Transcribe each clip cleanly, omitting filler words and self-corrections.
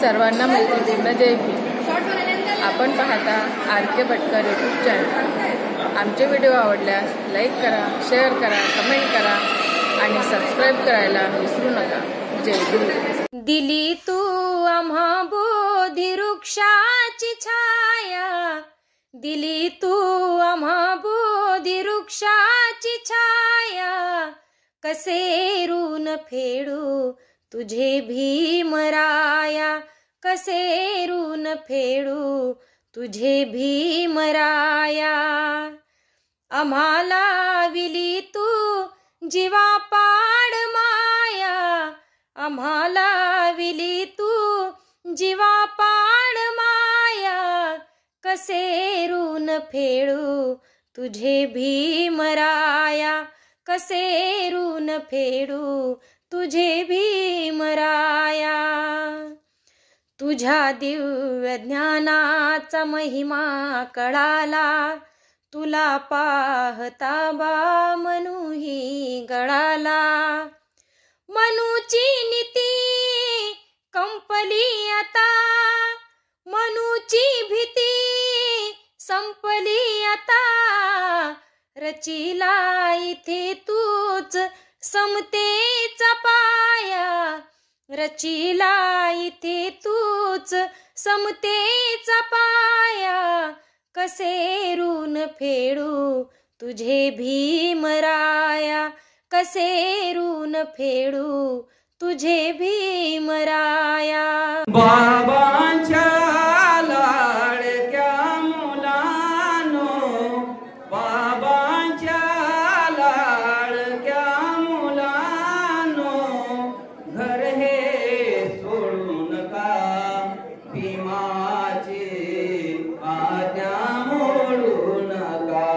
सर्वांना मैत्रीपूर्ण जय भीम। आपण पाहता RK भटकर यूट्यूब चॅनल। आमचे व्हिडिओ आवडल्यास लाईक करा, शेअर करा, कमेंट करा आणि सबस्क्राईब करायला विसरू नका। जय भीम। दिली तू आम्हा बोधी वृक्षाची छाया, दिली तू आम्हा बोधी वृक्षाची छाया, कसे ऋण फेडू तुझे भीमराया, कसे ऋण फेडू तुझे भीमराया। आम्हाला विली तू जीवापाड माया, आम्हाला विली तू जीवापाड माया, कसे ऋण फेडू तुझे भीमराया, कसे ऋण फेडू तुझे भीमराया। तुझ्या दिव्य ज्ञानाचा महिमा कळाला, तुला पाहता बा मनूही गळाला। मनूची नीती कंपली आता, मनूची भीती संपली आता, रचिला इथे तूच समतेचा पाया, रचिला इथे तूच समतेचा पाया, कसे ऋण फेडू तुझे भीमराया, कसे ऋण फेडू तुझे भीमराया। बाबांच्या लाडक्या मुलांनो, बाबांच्या लाडक्या मुलांनो, घर हे सोडू नका, भीमाची आज्ञा मोडू नका,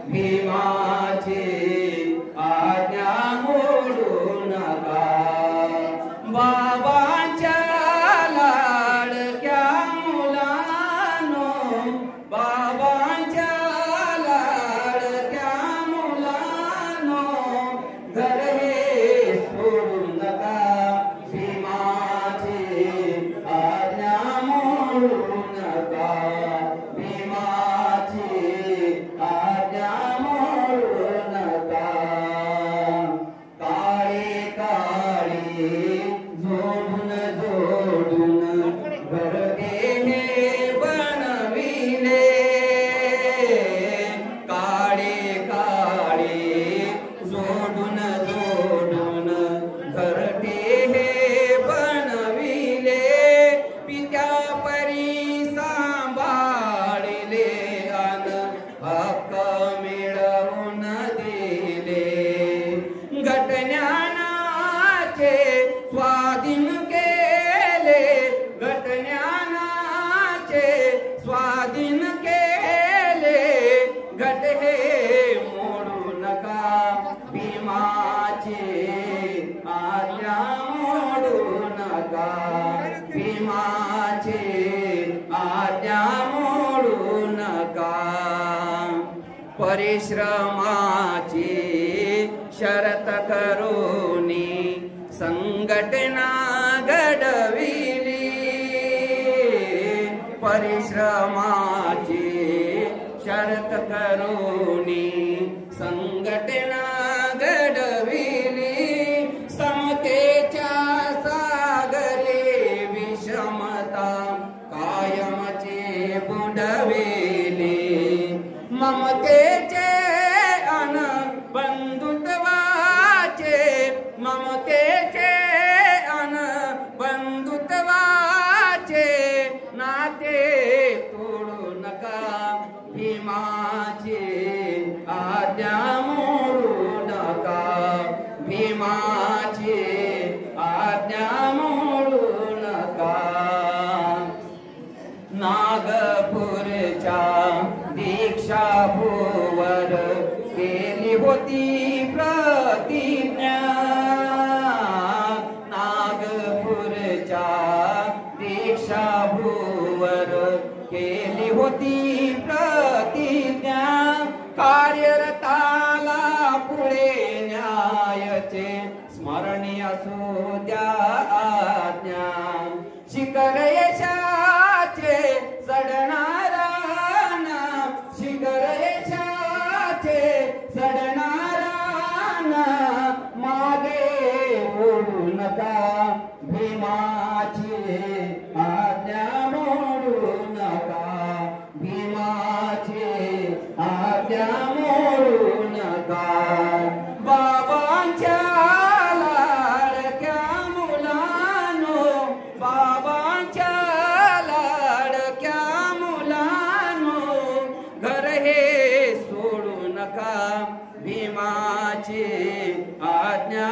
भीमाची आज्ञा मोडू नका। बाबांच्या लाडक्या मुलांनो, बाबांच्या लाडक्या मुलांनो, घर हे सोडू नका, भीमाची आज्ञा मोडू नका, भीमाची आज्ञा मोडू नका। काळे काळे जोडून जोडून घरटे हे बनविले, काळे काळे जोडून जोडून घरटे हे बनविले, पित्या परी सांभाळले अन हक्क मिळवून दिले। घटज्ञानाचे स्वाधीन केले, घटज्ञानाचे स्वाधीन केले, घट हे मोडू नका, भीमाची आज्ञा मोडू नका, भीमाची आज्ञा मोडू नका। परिश्रमाची शरत करूनी संघटना घडविली, परिश्रमाची शरत करूनी संघटना घडविली, समतेच्या सागरे विषमता कायमचे बुडविली, ममतेचे अन बंधुत्वाचे, ममतेचे अन बंधुत्वाचे नाते तोडू नका, भीमाची आज्ञा मोडू नका, भीमाची आज्ञा मोडू नका। नागपूरच्या दीक्षा भूवर केली होती प्रतिज्ञा, नागपूरच्या दीक्षा भूवर केली होती प्रतिज्ञा, कार्यरताला पुढे न्यायाचे स्मरणीय असू द्या आज्ञा, शिखर नका भीमाची आज्ञा मोडू नका भीमाची आज्ञा मोडू नका बाबांच्या लाडक्या मुलांनो बाबांच्या लाडक्या मुलांनो घर हे सोडू नका भीमाची आज्ञा